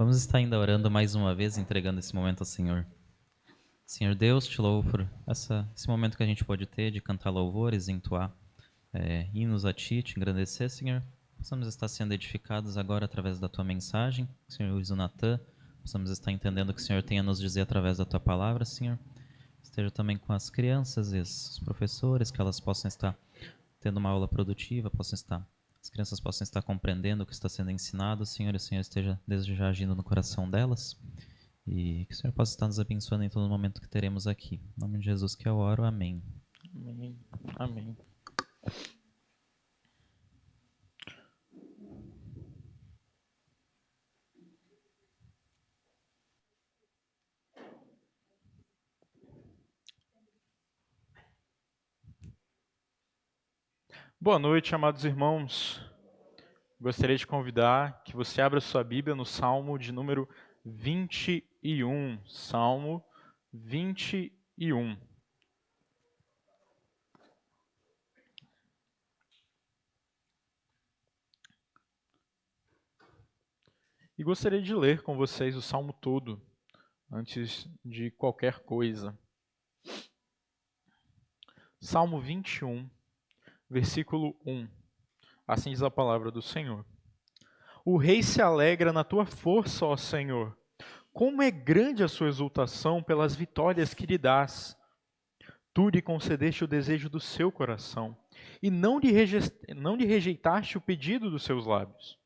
Vamos estar ainda orando mais uma vez, entregando esse momento ao Senhor. Senhor Deus, te louvo por esse momento que a gente pode ter de cantar louvores, entoar hinos a Ti, te engrandecer, Senhor. Possamos estar sendo edificados agora através da Tua mensagem, Senhor Luiz e o Natan. Possamos estar entendendo o que o Senhor tem a nos dizer através da Tua palavra, Senhor. Esteja também com as crianças e os professores, que elas possam estar tendo uma aula produtiva, as crianças possam estar compreendendo o que está sendo ensinado, Senhor, e o Senhor esteja desde já agindo no coração delas, e que o Senhor possa estar nos abençoando em todo momento que teremos aqui. Em nome de Jesus que eu oro, amém. Amém. Amém. Boa noite, amados irmãos. Gostaria de convidar que você abra sua Bíblia no Salmo de número 21. Salmo 21. E gostaria de ler com vocês o Salmo todo, antes de qualquer coisa. Salmo 21, versículo 1. Assim diz a palavra do Senhor. O rei se alegra na tua força, ó Senhor. Como é grande a sua exultação pelas vitórias que lhe dás. Tu lhe concedeste o desejo do seu coração, e não lhe rejeitaste o pedido dos seus lábios.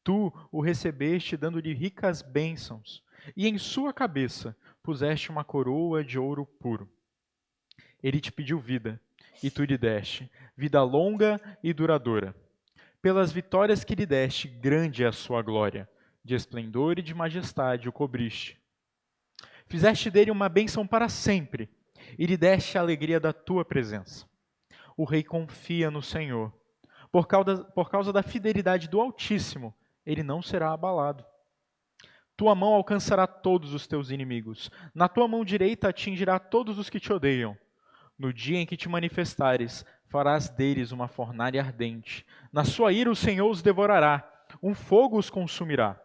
Tu o recebeste dando-lhe ricas bênçãos, e em sua cabeça puseste uma coroa de ouro puro. Ele te pediu vida, e tu lhe deste, vida longa e duradoura. Pelas vitórias que lhe deste, grande é a sua glória, de esplendor e de majestade o cobriste. Fizeste dele uma bênção para sempre, e lhe deste a alegria da tua presença. O rei confia no Senhor. Por causa da fidelidade do Altíssimo, ele não será abalado. Tua mão alcançará todos os teus inimigos. Na tua mão direita atingirá todos os que te odeiam. No dia em que te manifestares, farás deles uma fornalha ardente. Na sua ira o Senhor os devorará. Um fogo os consumirá.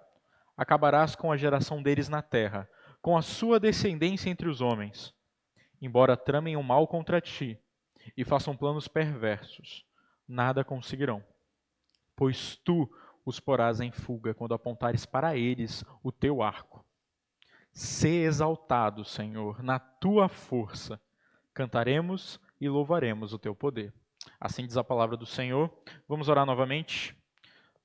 Acabarás com a geração deles na terra, com a sua descendência entre os homens. Embora tramem o mal contra ti e façam planos perversos, nada conseguirão. Pois tu os porás em fuga quando apontares para eles o teu arco. Sê exaltado, Senhor, na tua força. Cantaremos e louvaremos o teu poder. Assim diz a palavra do Senhor. Vamos orar novamente.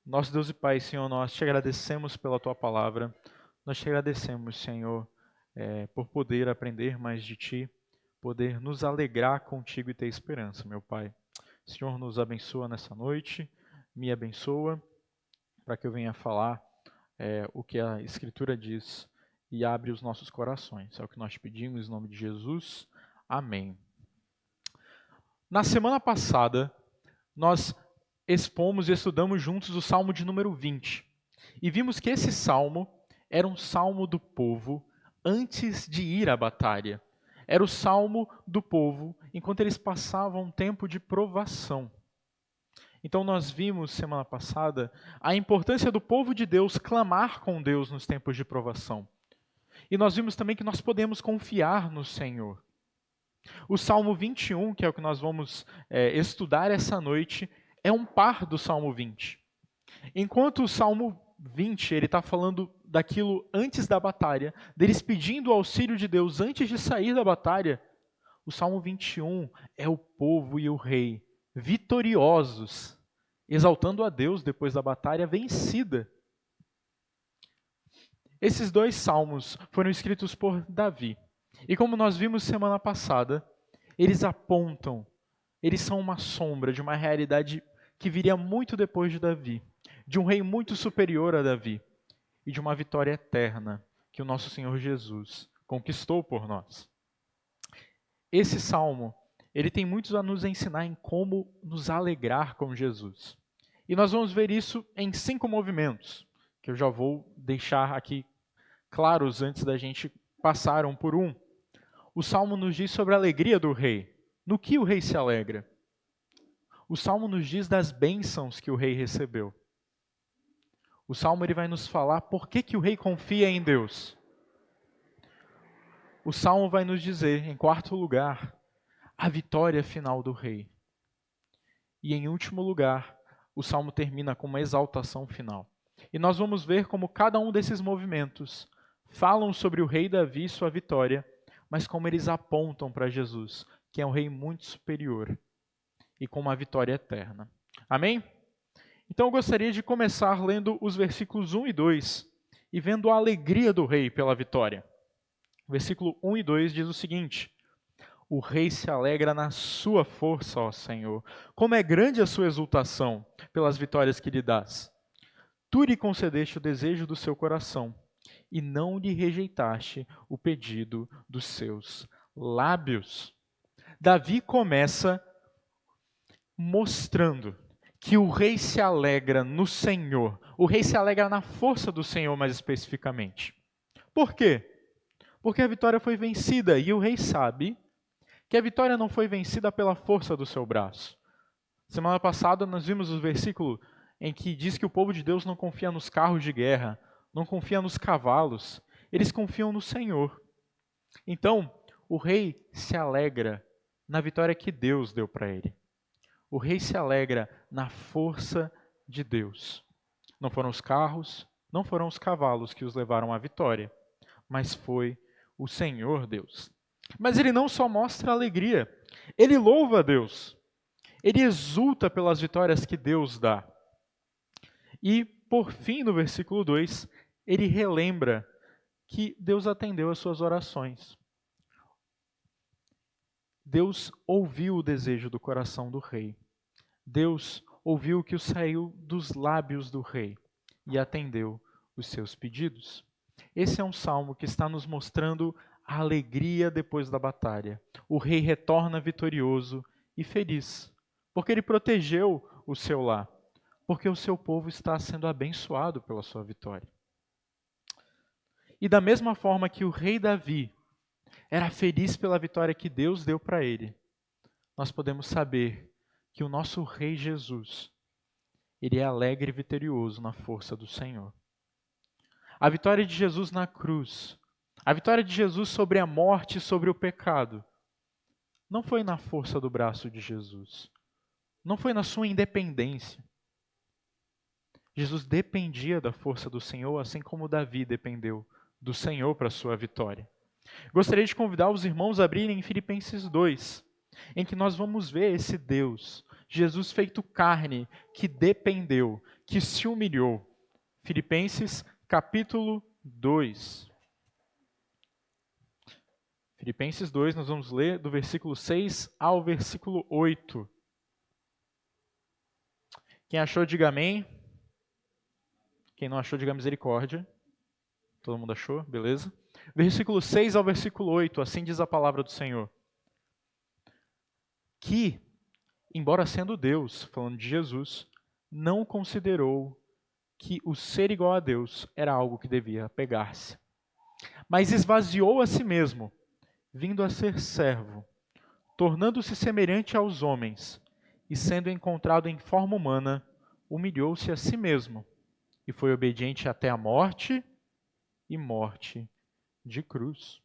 Nosso Deus e Pai, Senhor, nós te agradecemos pela tua palavra. Nós te agradecemos, Senhor, por poder aprender mais de ti, poder nos alegrar contigo e ter esperança, meu Pai. Senhor, nos abençoa nessa noite, me abençoa, para que eu venha falar o que a Escritura diz e abre os nossos corações. É o que nós te pedimos, em nome de Jesus. Amém. Na semana passada, nós expomos e estudamos juntos o Salmo de número 20. E vimos que esse salmo era um salmo do povo antes de ir à batalha. Era o salmo do povo enquanto eles passavam um tempo de provação. Então nós vimos semana passada a importância do povo de Deus clamar com Deus nos tempos de provação. E nós vimos também que nós podemos confiar no Senhor. O Salmo 21, que é o que nós vamos estudar essa noite, é um par do Salmo 20. Enquanto o Salmo 20 ele está falando daquilo antes da batalha, deles pedindo o auxílio de Deus antes de sair da batalha, o Salmo 21 é o povo e o rei vitoriosos, exaltando a Deus depois da batalha vencida. Esses dois salmos foram escritos por Davi. E como nós vimos semana passada, eles apontam, eles são uma sombra de uma realidade que viria muito depois de Davi, de um rei muito superior a Davi e de uma vitória eterna que o nosso Senhor Jesus conquistou por nós. Esse salmo, ele tem muito a nos ensinar em como nos alegrar com Jesus. E nós vamos ver isso em 5 movimentos, que eu já vou deixar aqui claros antes da gente passar um por um. O Salmo nos diz sobre a alegria do rei. No que o rei se alegra? O Salmo nos diz das bênçãos que o rei recebeu. O Salmo ele vai nos falar por que o rei confia em Deus. O Salmo vai nos dizer, em quarto lugar, a vitória final do rei. E em último lugar, o Salmo termina com uma exaltação final. E nós vamos ver como cada um desses movimentos falam sobre o rei Davi e sua vitória, mas como eles apontam para Jesus, que é um rei muito superior e com uma vitória eterna. Amém? Então eu gostaria de começar lendo os versículos 1 e 2 e vendo a alegria do rei pela vitória. Versículo 1 e 2 diz o seguinte: o rei se alegra na sua força, ó Senhor. Como é grande a sua exultação pelas vitórias que lhe dás. Tu lhe concedeste o desejo do seu coração e não lhe rejeitaste o pedido dos seus lábios. Davi começa mostrando que o rei se alegra no Senhor. O rei se alegra na força do Senhor, mais especificamente. Por quê? Porque a vitória foi vencida e o rei sabe que a vitória não foi vencida pela força do seu braço. Semana passada nós vimos o versículo em que diz que o povo de Deus não confia nos carros de guerra, não confia nos cavalos, eles confiam no Senhor. Então, o rei se alegra na vitória que Deus deu para ele. O rei se alegra na força de Deus. Não foram os carros, não foram os cavalos que os levaram à vitória, mas foi o Senhor Deus. Mas ele não só mostra alegria, ele louva a Deus. Ele exulta pelas vitórias que Deus dá. E, por fim, no versículo 2, ele relembra que Deus atendeu às suas orações. Deus ouviu o desejo do coração do rei. Deus ouviu o que saiu dos lábios do rei e atendeu os seus pedidos. Esse é um salmo que está nos mostrando a alegria depois da batalha. O rei retorna vitorioso e feliz, porque ele protegeu o seu lar, porque o seu povo está sendo abençoado pela sua vitória. E da mesma forma que o rei Davi era feliz pela vitória que Deus deu para ele, nós podemos saber que o nosso rei Jesus, ele é alegre e vitorioso na força do Senhor. A vitória de Jesus na cruz, a vitória de Jesus sobre a morte e sobre o pecado, não foi na força do braço de Jesus, não foi na sua independência. Jesus dependia da força do Senhor, assim como Davi dependeu do Senhor para a sua vitória. Gostaria de convidar os irmãos a abrirem em Filipenses 2, em que nós vamos ver esse Deus, Jesus feito carne, que dependeu, que se humilhou. Filipenses capítulo 2. Filipenses 2, nós vamos ler do versículo 6 ao versículo 8. Quem achou, diga amém. Quem não achou, diga misericórdia. Todo mundo achou? Beleza? Versículo 6 ao versículo 8, assim diz a palavra do Senhor. Que, embora sendo Deus, falando de Jesus, não considerou que o ser igual a Deus era algo que devia apegar-se, mas esvaziou a si mesmo, vindo a ser servo, tornando-se semelhante aos homens, e sendo encontrado em forma humana, humilhou-se a si mesmo, e foi obediente até a morte, e morte de cruz.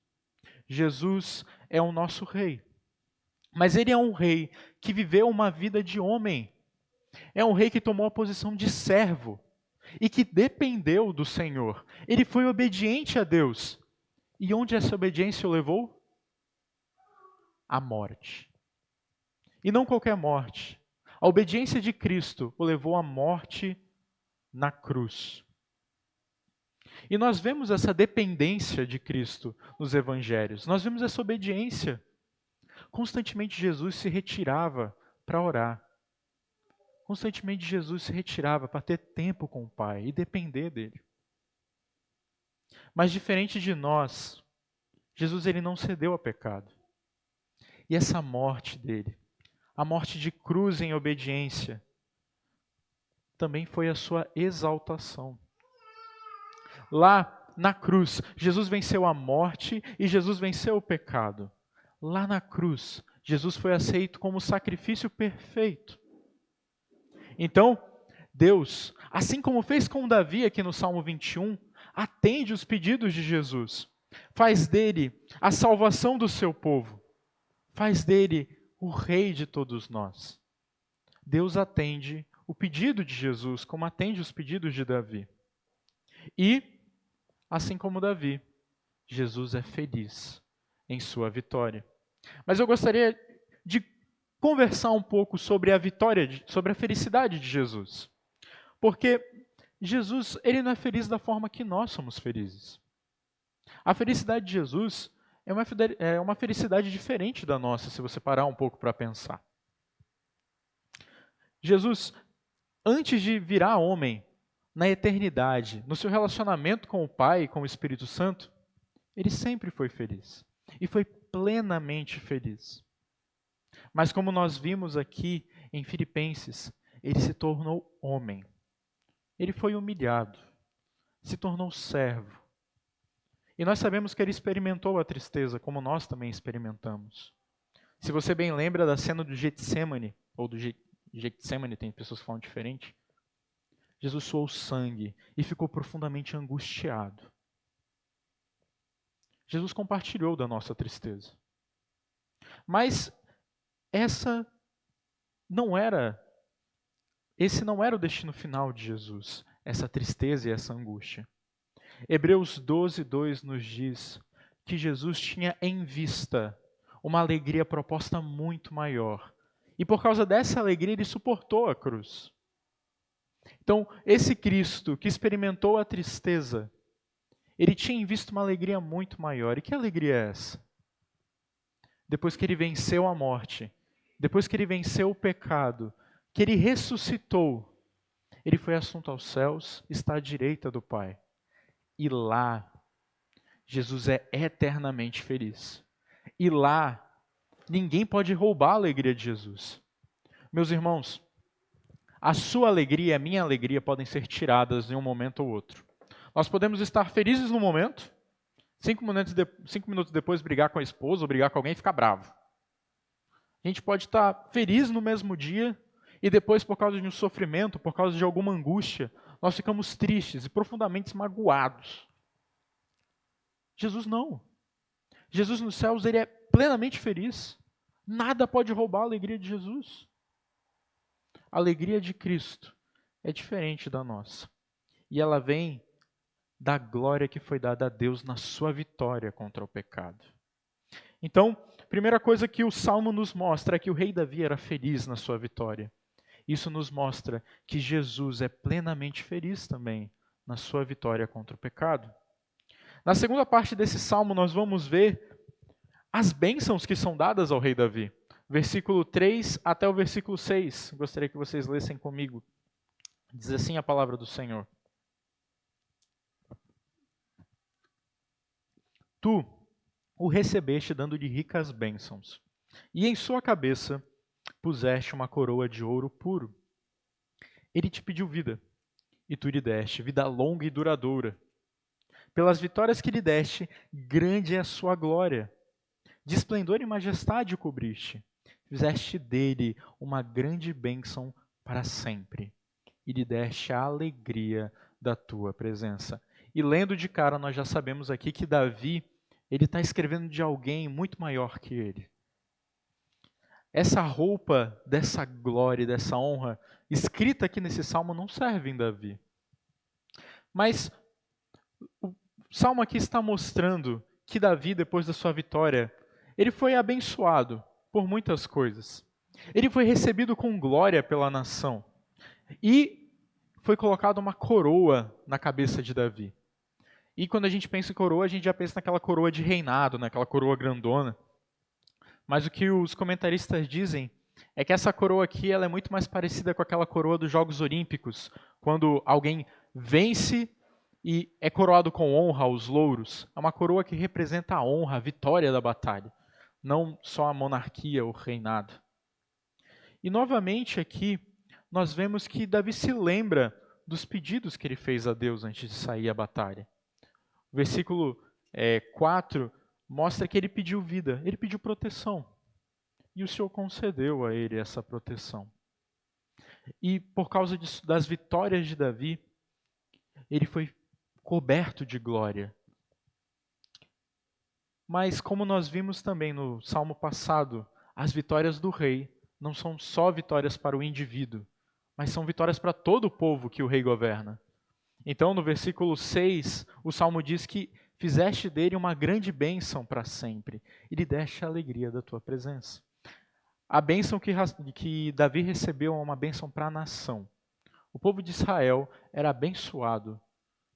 Jesus é o nosso rei, mas ele é um rei que viveu uma vida de homem, é um rei que tomou a posição de servo, e que dependeu do Senhor. Ele foi obediente a Deus. E onde essa obediência o levou? A morte. E não qualquer morte. A obediência de Cristo o levou à morte na cruz. E nós vemos essa dependência de Cristo nos evangelhos. Nós vemos essa obediência. Constantemente Jesus se retirava para orar. Constantemente Jesus se retirava para ter tempo com o Pai e depender dele. Mas diferente de nós, Jesus ele não cedeu ao pecado. E essa morte dele, a morte de cruz em obediência, também foi a sua exaltação. Lá na cruz, Jesus venceu a morte e Jesus venceu o pecado. Lá na cruz, Jesus foi aceito como sacrifício perfeito. Então, Deus, Assim como fez com Davi aqui no Salmo 21, atende os pedidos de Jesus. Faz dele a salvação do seu povo. Faz dele o rei de todos nós. Deus atende o pedido de Jesus, como atende os pedidos de Davi. E, assim como Davi, Jesus é feliz em sua vitória. Mas eu gostaria de conversar um pouco sobre a vitória, sobre a felicidade de Jesus. Porque Jesus, ele não é feliz da forma que nós somos felizes. A felicidade de Jesus é uma felicidade diferente da nossa, se você parar um pouco para pensar. Jesus, antes de virar homem, na eternidade, no seu relacionamento com o Pai e com o Espírito Santo, ele sempre foi feliz. E foi plenamente feliz. Mas como nós vimos aqui em Filipenses, ele se tornou homem. Ele foi humilhado, se tornou servo. E nós sabemos que ele experimentou a tristeza, como nós também experimentamos. Se você bem lembra da cena do Getsemane, ou do Getsemane, tem pessoas que falam diferente, Jesus suou sangue e ficou profundamente angustiado. Jesus compartilhou da nossa tristeza. Mas esse não era o destino final de Jesus, essa tristeza e essa angústia. Hebreus 12:2 nos diz que Jesus tinha em vista uma alegria proposta muito maior. E por causa dessa alegria ele suportou a cruz. Então, esse Cristo que experimentou a tristeza, ele tinha em vista uma alegria muito maior. E que alegria é essa? Depois que ele venceu a morte, depois que ele venceu o pecado, que ele ressuscitou, ele foi assunto aos céus, está à direita do Pai. E lá, Jesus é eternamente feliz. E lá, ninguém pode roubar a alegria de Jesus. Meus irmãos, a sua alegria e a minha alegria podem ser tiradas em um momento ou outro. Nós podemos estar felizes no momento, 5 minutos depois brigar com a esposa ou brigar com alguém e ficar bravo. A gente pode estar feliz no mesmo dia e depois, por causa de um sofrimento, por causa de alguma angústia, nós ficamos tristes e profundamente magoados. Jesus não. Jesus nos céus, ele é plenamente feliz. Nada pode roubar a alegria de Jesus. A alegria de Cristo é diferente da nossa. E ela vem da glória que foi dada a Deus na sua vitória contra o pecado. Então, a primeira coisa que o Salmo nos mostra é que o rei Davi era feliz na sua vitória. Isso nos mostra que Jesus é plenamente feliz também na sua vitória contra o pecado. Na segunda parte desse salmo, nós vamos ver as bênçãos que são dadas ao rei Davi. Versículo 3 até o versículo 6. Gostaria que vocês lessem comigo. Diz assim a palavra do Senhor. Tu o recebeste dando-lhe ricas bênçãos, e em sua cabeça puseste uma coroa de ouro puro. Ele te pediu vida, e tu lhe deste vida longa e duradoura. Pelas vitórias que lhe deste, grande é a sua glória. De esplendor e majestade o cobriste. Fizeste dele uma grande bênção para sempre. E lhe deste a alegria da tua presença. E lendo de cara, nós já sabemos aqui que Davi, ele está escrevendo de alguém muito maior que ele. Essa roupa dessa glória, dessa honra, escrita aqui nesse salmo, não serve em Davi. Mas o salmo aqui está mostrando que Davi, depois da sua vitória, ele foi abençoado por muitas coisas. Ele foi recebido com glória pela nação. E foi colocada uma coroa na cabeça de Davi. E quando a gente pensa em coroa, a gente já pensa naquela coroa de reinado, naquela coroa grandona. Mas o que os comentaristas dizem é que essa coroa aqui ela é muito mais parecida com aquela coroa dos Jogos Olímpicos, quando alguém vence e é coroado com honra aos louros. É uma coroa que representa a honra, a vitória da batalha, não só a monarquia ou reinado. E novamente aqui, nós vemos que Davi se lembra dos pedidos que ele fez a Deus antes de sair à batalha. O versículo 4 mostra que ele pediu vida, ele pediu proteção. E o Senhor concedeu a ele essa proteção. E por causa das vitórias de Davi, ele foi coberto de glória. Mas como nós vimos também no salmo passado, as vitórias do rei não são só vitórias para o indivíduo, mas são vitórias para todo o povo que o rei governa. Então, no versículo 6, o salmo diz que fizeste dele uma grande bênção para sempre, e lhe deste a alegria da tua presença. A bênção que Davi recebeu é uma bênção para a nação. O povo de Israel era abençoado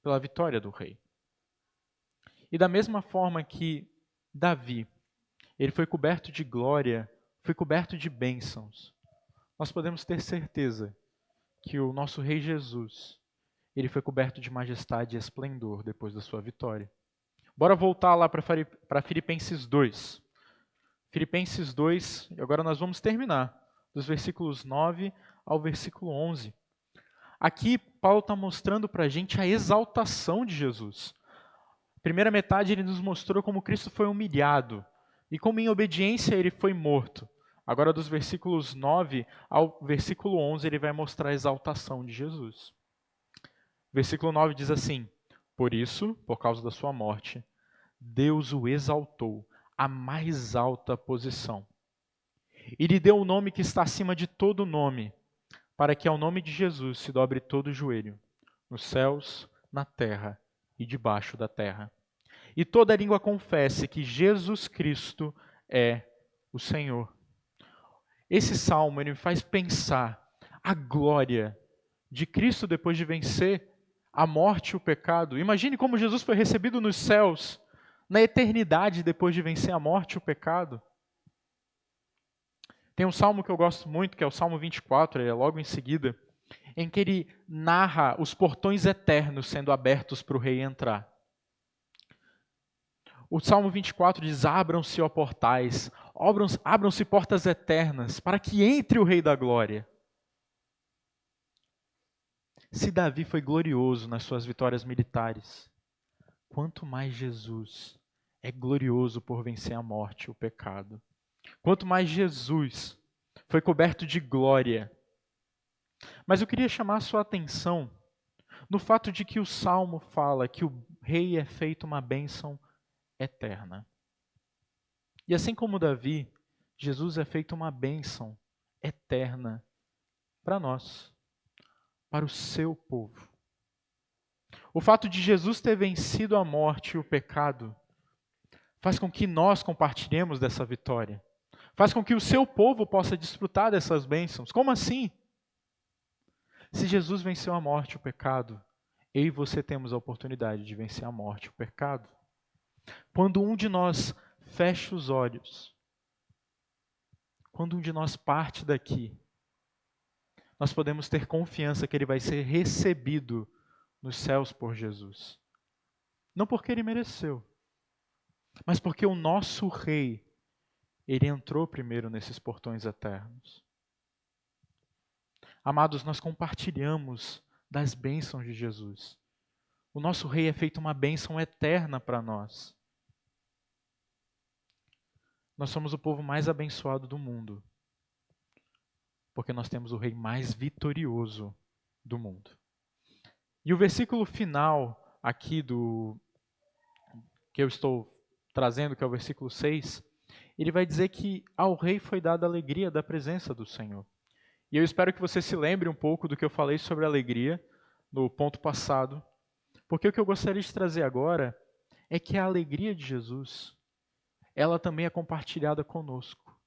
pela vitória do rei. E da mesma forma que Davi, ele foi coberto de glória, foi coberto de bênçãos, nós podemos ter certeza que o nosso Rei Jesus, ele foi coberto de majestade e esplendor depois da sua vitória. Bora voltar lá para Filipenses 2. Filipenses 2, e agora nós vamos terminar, dos versículos 9 ao versículo 11. Aqui, Paulo está mostrando para a gente a exaltação de Jesus. Primeira metade, ele nos mostrou como Cristo foi humilhado e como em obediência ele foi morto. Agora, dos versículos 9 ao versículo 11, ele vai mostrar a exaltação de Jesus. Versículo 9 diz assim: por isso, por causa da sua morte, Deus o exaltou à mais alta posição e lhe deu o nome que está acima de todo nome, para que ao nome de Jesus se dobre todo o joelho, nos céus, na terra e debaixo da terra. E toda língua confesse que Jesus Cristo é o Senhor. Esse salmo ele me faz pensar a glória de Cristo depois de vencer a morte e o pecado. Imagine como Jesus foi recebido nos céus, na eternidade, depois de vencer a morte e o pecado. Tem um salmo que eu gosto muito, que é o Salmo 24, ele é logo em seguida, em que ele narra os portões eternos sendo abertos para o rei entrar. O Salmo 24 diz: abram-se, ó portais, abram-se portas eternas, para que entre o Rei da Glória. Se Davi foi glorioso nas suas vitórias militares, quanto mais Jesus é glorioso por vencer a morte e o pecado. Quanto mais Jesus foi coberto de glória. Mas eu queria chamar a sua atenção no fato de que o Salmo fala que o rei é feito uma bênção eterna. E assim como Davi, Jesus é feito uma bênção eterna para nós, para o seu povo. O fato de Jesus ter vencido a morte e o pecado faz com que nós compartilhemos dessa vitória. Faz com que o seu povo possa desfrutar dessas bênçãos. Como assim? Se Jesus venceu a morte e o pecado, eu e você temos a oportunidade de vencer a morte e o pecado. Quando um de nós fecha os olhos, quando um de nós parte daqui, nós podemos ter confiança que ele vai ser recebido nos céus por Jesus. Não porque ele mereceu, mas porque o nosso rei, ele entrou primeiro nesses portões eternos. Amados, nós compartilhamos das bênçãos de Jesus. O nosso rei é feito uma bênção eterna para nós. Nós somos o povo mais abençoado do mundo, porque nós temos o rei mais vitorioso do mundo. E o versículo final aqui que eu estou trazendo, que é o versículo 6, ele vai dizer que ao rei foi dada a alegria da presença do Senhor. E eu espero que você se lembre um pouco do que eu falei sobre alegria no ponto passado, porque o que eu gostaria de trazer agora é que a alegria de Jesus, ela também é compartilhada conosco.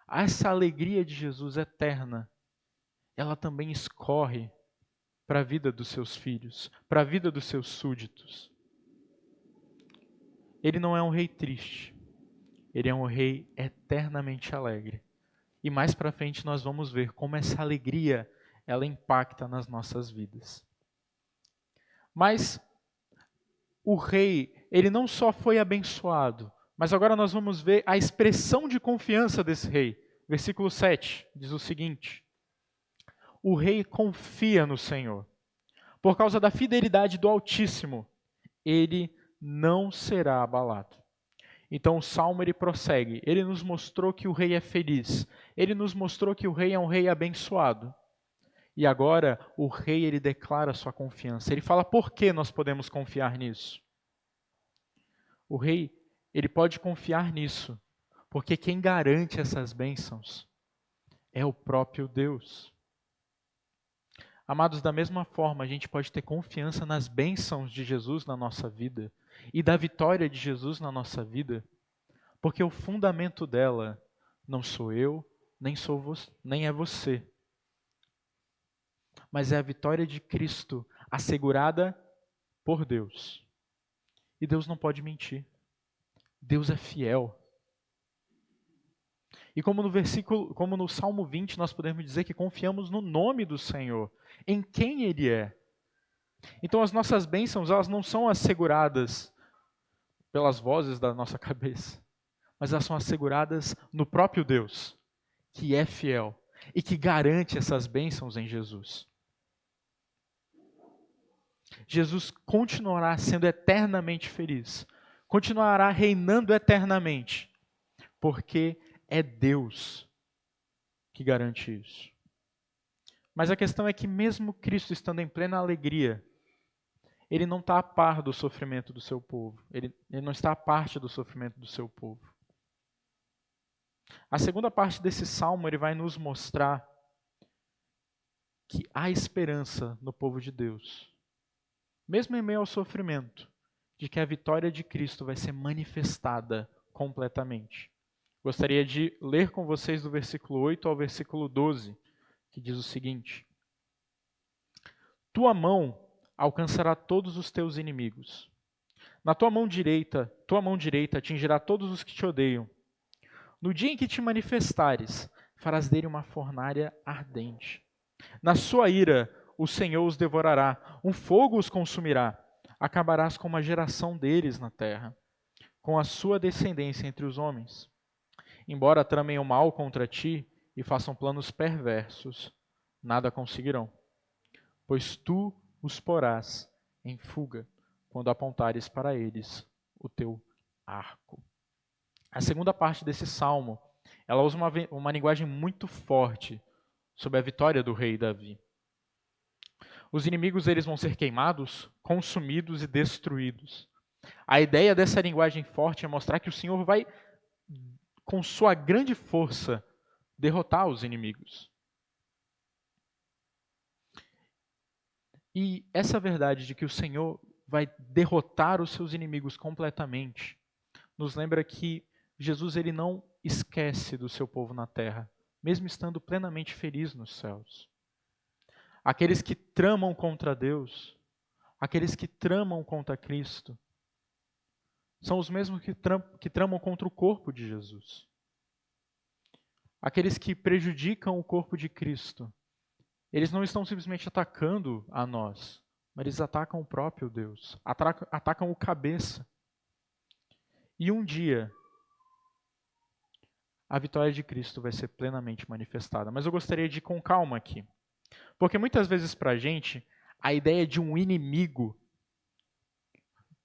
Essa alegria de Jesus eterna, ela também escorre para a vida dos seus filhos, para a vida dos seus súditos. Ele não é um rei triste, ele é um rei eternamente alegre. E mais para frente nós vamos ver como essa alegria, ela impacta nas nossas vidas. Mas o rei, ele não só foi abençoado, mas agora nós vamos ver a expressão de confiança desse rei. Versículo 7 diz o seguinte: o rei confia no Senhor. Por causa da fidelidade do Altíssimo, ele não será abalado. Então o Salmo ele prossegue. Ele nos mostrou que o rei é feliz. Ele nos mostrou que o rei é um rei abençoado. E agora o rei ele declara sua confiança. Ele fala por que nós podemos confiar nisso. O rei ele pode confiar nisso, porque quem garante essas bênçãos é o próprio Deus. Amados, da mesma forma, a gente pode ter confiança nas bênçãos de Jesus na nossa vida e da vitória de Jesus na nossa vida, porque o fundamento dela não sou eu, nem é você, mas é a vitória de Cristo assegurada por Deus. E Deus não pode mentir. Deus é fiel. E como no Salmo 20, nós podemos dizer que confiamos no nome do Senhor, em quem Ele é. Então as nossas bênçãos, elas não são asseguradas pelas vozes da nossa cabeça, mas elas são asseguradas no próprio Deus, que é fiel e que garante essas bênçãos em Jesus. Jesus continuará sendo eternamente feliz, continuará reinando eternamente, porque é Deus que garante isso. Mas a questão é que mesmo Cristo estando em plena alegria, Ele não está a par do sofrimento do seu povo. Ele não está a parte do sofrimento do seu povo. A segunda parte desse salmo, ele vai nos mostrar que há esperança no povo de Deus. Mesmo em meio ao sofrimento, de que a vitória de Cristo vai ser manifestada completamente. Gostaria de ler com vocês do versículo 8 ao versículo 12, que diz o seguinte: Tua mão alcançará todos os teus inimigos. Tua mão direita atingirá todos os que te odeiam. No dia em que te manifestares, farás dele uma fornalha ardente. Na sua ira, o Senhor os devorará, um fogo os consumirá. Acabarás com uma geração deles na terra, com a sua descendência entre os homens. Embora tramem o mal contra ti e façam planos perversos, nada conseguirão, pois tu os porás em fuga quando apontares para eles o teu arco. A segunda parte desse salmo, ela usa uma linguagem muito forte sobre a vitória do rei Davi. Os inimigos eles vão ser queimados, consumidos e destruídos. A ideia dessa linguagem forte é mostrar que o Senhor vai, com sua grande força, derrotar os inimigos. E essa verdade de que o Senhor vai derrotar os seus inimigos completamente, nos lembra que Jesus ele não esquece do seu povo na terra, mesmo estando plenamente feliz nos céus. Aqueles que tramam contra Deus, aqueles que tramam contra Cristo, são os mesmos que tramam contra o corpo de Jesus. Aqueles que prejudicam o corpo de Cristo, eles não estão simplesmente atacando a nós, mas eles atacam o próprio Deus, atacam o cabeça. E um dia, a vitória de Cristo vai ser plenamente manifestada. Mas eu gostaria de ir com calma aqui. Porque muitas vezes para a gente, a ideia de um inimigo,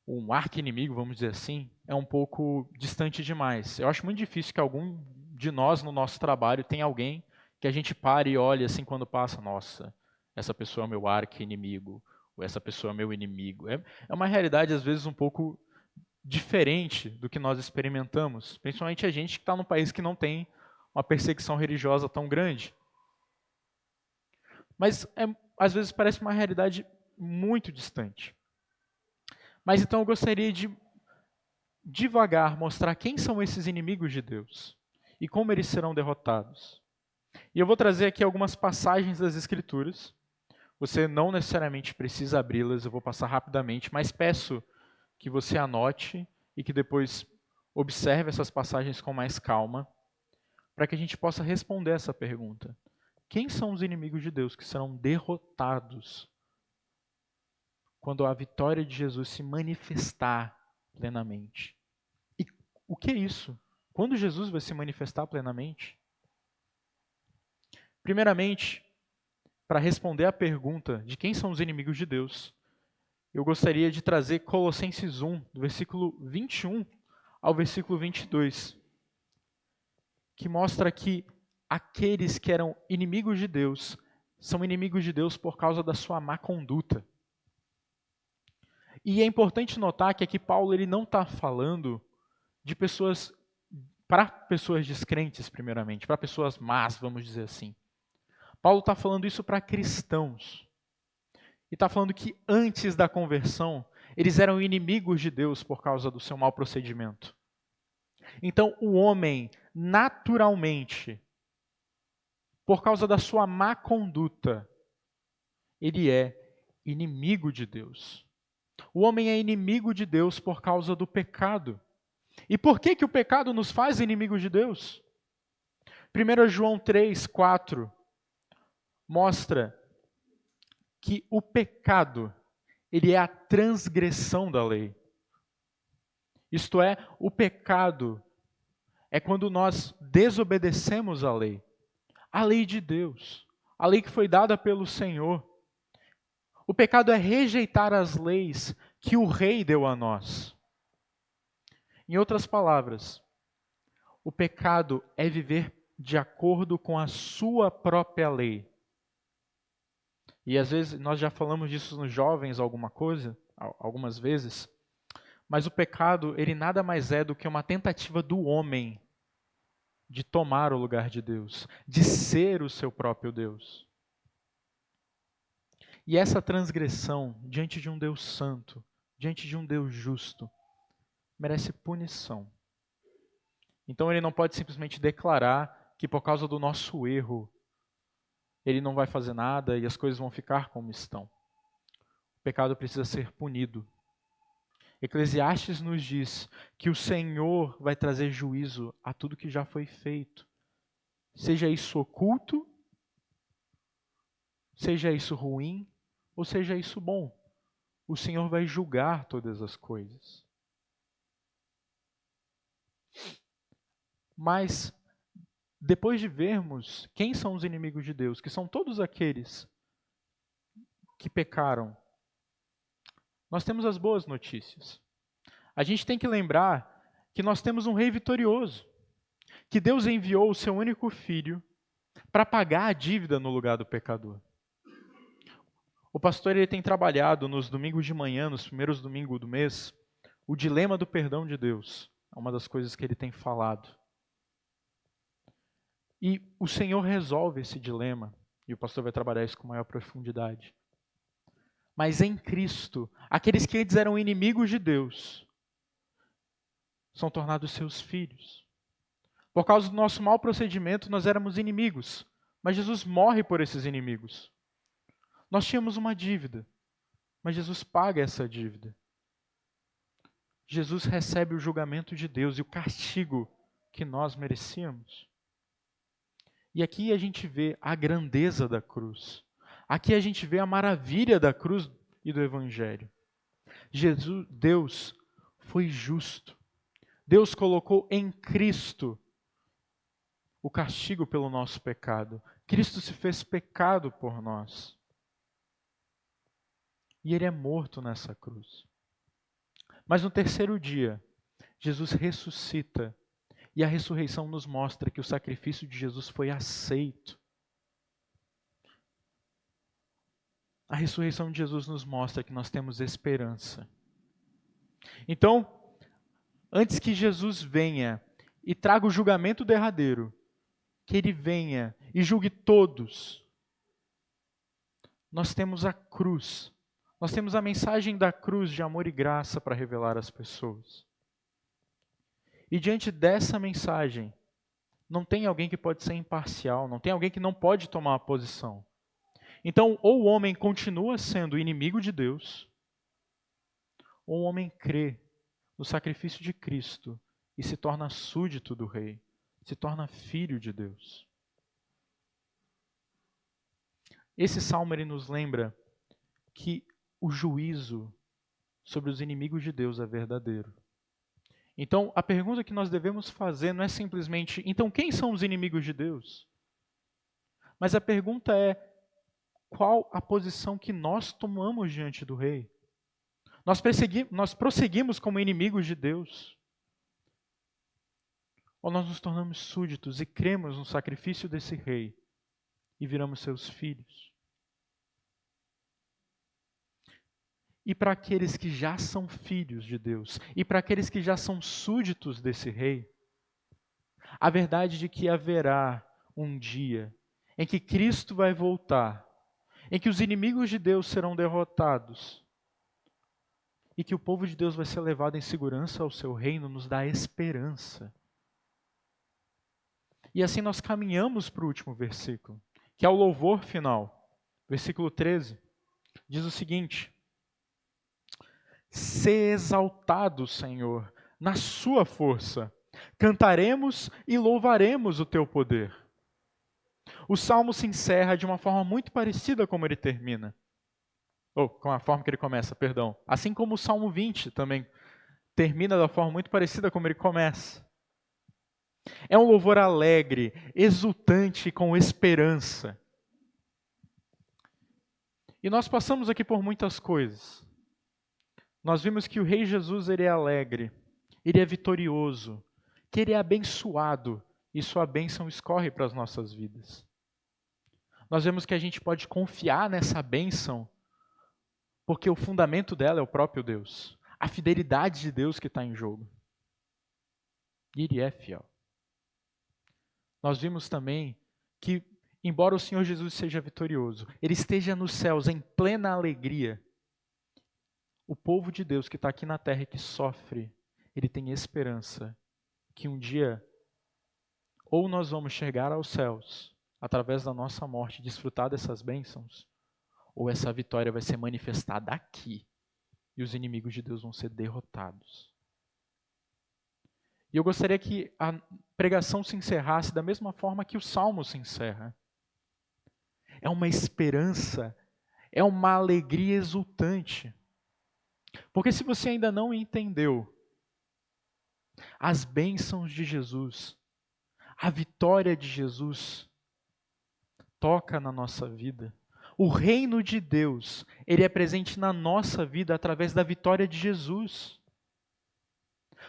um arqui-inimigo, vamos dizer assim, é um pouco distante demais. Eu acho muito difícil que algum de nós no nosso trabalho tenha alguém que a gente pare e olhe assim quando passa, nossa, essa pessoa é meu arqui-inimigo, ou essa pessoa é meu inimigo. É uma realidade às vezes um pouco diferente do que nós experimentamos, principalmente a gente que está num país que não tem uma perseguição religiosa tão grande. Mas às vezes parece uma realidade muito distante. Mas então eu gostaria de devagar mostrar quem são esses inimigos de Deus e como eles serão derrotados. E eu vou trazer aqui algumas passagens das Escrituras. Você não necessariamente precisa abri-las, eu vou passar rapidamente, mas peço que você anote e que depois observe essas passagens com mais calma, para que a gente possa responder essa pergunta. Quem são os inimigos de Deus que serão derrotados quando a vitória de Jesus se manifestar plenamente? E o que é isso? Quando Jesus vai se manifestar plenamente? Primeiramente, para responder à pergunta de quem são os inimigos de Deus, eu gostaria de trazer Colossenses 1, do versículo 21 ao versículo 22, que mostra que aqueles que eram inimigos de Deus são inimigos de Deus por causa da sua má conduta. E é importante notar que aqui Paulo ele não está falando de pessoas, para pessoas descrentes primeiramente, para pessoas más, vamos dizer assim. Paulo está falando isso para cristãos. E está falando que antes da conversão, eles eram inimigos de Deus por causa do seu mau procedimento. Então, o homem, naturalmente, por causa da sua má conduta, ele é inimigo de Deus. O homem é inimigo de Deus por causa do pecado. E por que o pecado nos faz inimigos de Deus? 1 João 3:4 mostra que o pecado, ele é a transgressão da lei. Isto é, o pecado é quando nós desobedecemos a lei de Deus, a lei que foi dada pelo Senhor. O pecado é rejeitar as leis que o Rei deu a nós. Em outras palavras, o pecado é viver de acordo com a sua própria lei. E às vezes nós já falamos disso nos jovens algumas vezes, mas o pecado, ele nada mais é do que uma tentativa do homem de tomar o lugar de Deus, de ser o seu próprio Deus. E essa transgressão diante de um Deus santo, diante de um Deus justo, merece punição. Então ele não pode simplesmente declarar que por causa do nosso erro, ele não vai fazer nada e as coisas vão ficar como estão. O pecado precisa ser punido. Eclesiastes nos diz que o Senhor vai trazer juízo a tudo que já foi feito. Seja isso oculto, seja isso ruim, ou seja isso bom. O Senhor vai julgar todas as coisas. Mas, depois de vermos quem são os inimigos de Deus, que são todos aqueles que pecaram, nós temos as boas notícias. A gente tem que lembrar que nós temos um rei vitorioso, que Deus enviou o seu único filho para pagar a dívida no lugar do pecador. O pastor ele tem trabalhado nos domingos de manhã, nos primeiros domingos do mês, o dilema do perdão de Deus. É uma das coisas que ele tem falado. E o Senhor resolve esse dilema, e o pastor vai trabalhar isso com maior profundidade. Mas em Cristo, aqueles que antes eram inimigos de Deus, são tornados seus filhos. Por causa do nosso mau procedimento, nós éramos inimigos, mas Jesus morre por esses inimigos. Nós tínhamos uma dívida, mas Jesus paga essa dívida. Jesus recebe o julgamento de Deus e o castigo que nós merecíamos. E aqui a gente vê a grandeza da cruz. Aqui a gente vê a maravilha da cruz e do Evangelho. Deus foi justo. Deus colocou em Cristo o castigo pelo nosso pecado. Cristo se fez pecado por nós. E Ele é morto nessa cruz. Mas no terceiro dia, Jesus ressuscita. E a ressurreição nos mostra que o sacrifício de Jesus foi aceito. A ressurreição de Jesus nos mostra que nós temos esperança. Então, antes que Jesus venha e traga o julgamento derradeiro, que Ele venha e julgue todos, nós temos a cruz. Nós temos a mensagem da cruz de amor e graça para revelar às pessoas. E diante dessa mensagem, não tem alguém que pode ser imparcial, não tem alguém que não pode tomar uma posição. Então, ou o homem continua sendo inimigo de Deus, ou o homem crê no sacrifício de Cristo e se torna súdito do Rei, se torna filho de Deus. Esse salmo ele nos lembra que o juízo sobre os inimigos de Deus é verdadeiro. Então, a pergunta que nós devemos fazer não é simplesmente, então quem são os inimigos de Deus? Mas a pergunta é, qual a posição que nós tomamos diante do Rei? Nós prosseguimos como inimigos de Deus? Ou nós nos tornamos súditos e cremos no sacrifício desse Rei e viramos seus filhos? e para aqueles que já são filhos de Deus, e para aqueles que já são súditos desse rei, a verdade de que haverá um dia em que Cristo vai voltar, em que os inimigos de Deus serão derrotados, e que o povo de Deus vai ser levado em segurança ao seu reino, nos dá esperança. E assim nós caminhamos para o último versículo, que é o louvor final. Versículo 13 diz o seguinte: Sê exaltado, Senhor, na sua força. Cantaremos e louvaremos o teu poder. O salmo se encerra de uma forma muito parecida como ele termina. Ou com a forma que ele começa, perdão. Assim como o Salmo 20 também termina da forma muito parecida como ele começa. É um louvor alegre, exultante, com esperança. E nós passamos aqui por muitas coisas. Nós vimos que o Rei Jesus ele é alegre, ele é vitorioso, que ele é abençoado e sua bênção escorre para as nossas vidas. Nós vemos que a gente pode confiar nessa bênção porque o fundamento dela é o próprio Deus, a fidelidade de Deus que está em jogo. E ele é fiel. Nós vimos também que, embora o Senhor Jesus seja vitorioso, ele esteja nos céus em plena alegria. O povo de Deus que está aqui na terra e que sofre, ele tem esperança que um dia ou nós vamos chegar aos céus através da nossa morte, desfrutar dessas bênçãos, ou essa vitória vai ser manifestada aqui e os inimigos de Deus vão ser derrotados. E eu gostaria que a pregação se encerrasse da mesma forma que o Salmo se encerra. É uma esperança, é uma alegria exultante. Porque se você ainda não entendeu as bênçãos de Jesus, a vitória de Jesus toca na nossa vida. O reino de Deus, ele é presente na nossa vida através da vitória de Jesus.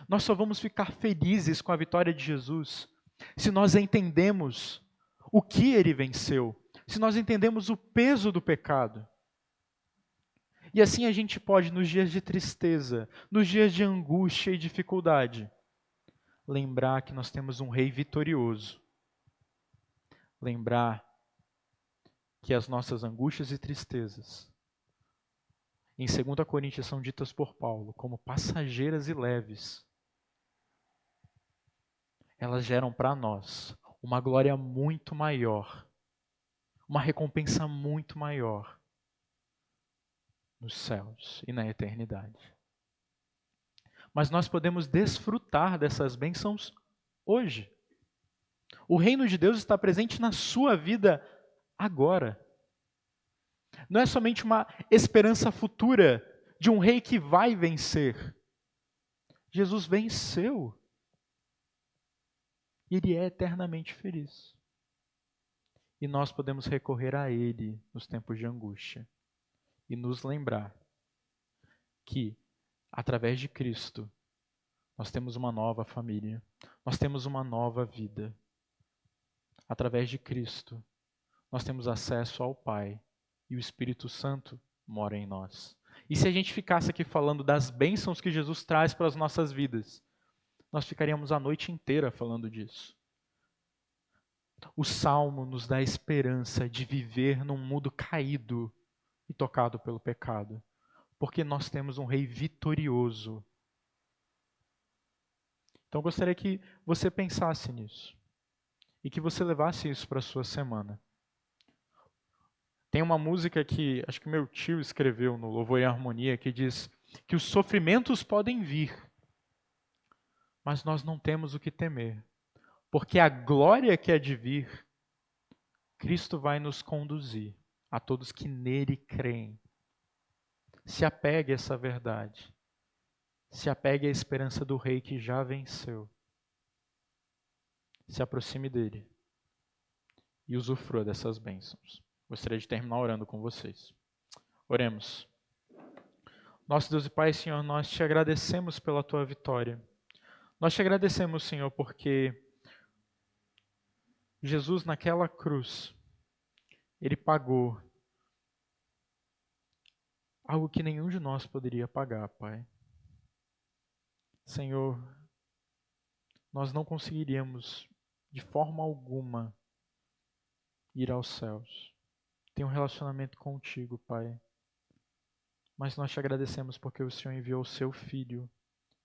Nós só vamos ficar felizes com a vitória de Jesus se nós entendemos o que ele venceu, se nós entendemos o peso do pecado. E assim a gente pode, nos dias de tristeza, nos dias de angústia e dificuldade, lembrar que nós temos um rei vitorioso. Lembrar que as nossas angústias e tristezas, em 2 Coríntios, são ditas por Paulo como passageiras e leves. Elas geram para nós uma glória muito maior, uma recompensa muito maior nos céus e na eternidade. Mas nós podemos desfrutar dessas bênçãos hoje. O reino de Deus está presente na sua vida agora. Não é somente uma esperança futura de um rei que vai vencer. Jesus venceu. E ele é eternamente feliz. E nós podemos recorrer a ele nos tempos de angústia. E nos lembrar que, através de Cristo, nós temos uma nova família. Nós temos uma nova vida. Através de Cristo, nós temos acesso ao Pai. E o Espírito Santo mora em nós. E se a gente ficasse aqui falando das bênçãos que Jesus traz para as nossas vidas, nós ficaríamos a noite inteira falando disso. O Salmo nos dá a esperança de viver num mundo caído e tocado pelo pecado, porque nós temos um rei vitorioso. Então eu gostaria que você pensasse nisso e que você levasse isso para a sua semana. Tem uma música que acho que meu tio escreveu no Louvor e Harmonia que diz que os sofrimentos podem vir, mas nós não temos o que temer, porque a glória que há de vir, Cristo vai nos conduzir a todos que nele creem. Se apegue a essa verdade. Se apegue à esperança do rei que já venceu. Se aproxime dele e usufrua dessas bênçãos. Gostaria de terminar orando com vocês. Oremos. Nosso Deus e Pai, Senhor, nós te agradecemos pela tua vitória. Nós te agradecemos, Senhor, porque Jesus naquela cruz, ele pagou algo que nenhum de nós poderia pagar, Pai. Senhor, nós não conseguiríamos, de forma alguma, ir aos céus. Ter um relacionamento contigo, Pai. Mas nós te agradecemos porque o Senhor enviou o seu Filho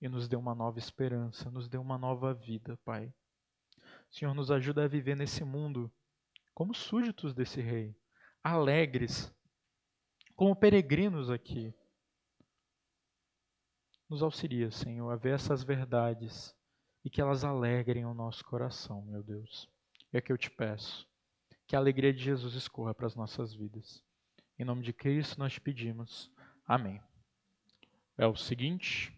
e nos deu uma nova esperança, nos deu uma nova vida, Pai. Senhor, nos ajuda a viver nesse mundo como súditos desse Rei, alegres, como peregrinos aqui. Nos auxilia, Senhor, a ver essas verdades e que elas alegrem o nosso coração, meu Deus. É que eu te peço, que a alegria de Jesus escorra para as nossas vidas. Em nome de Cristo nós te pedimos. Amém. É o seguinte,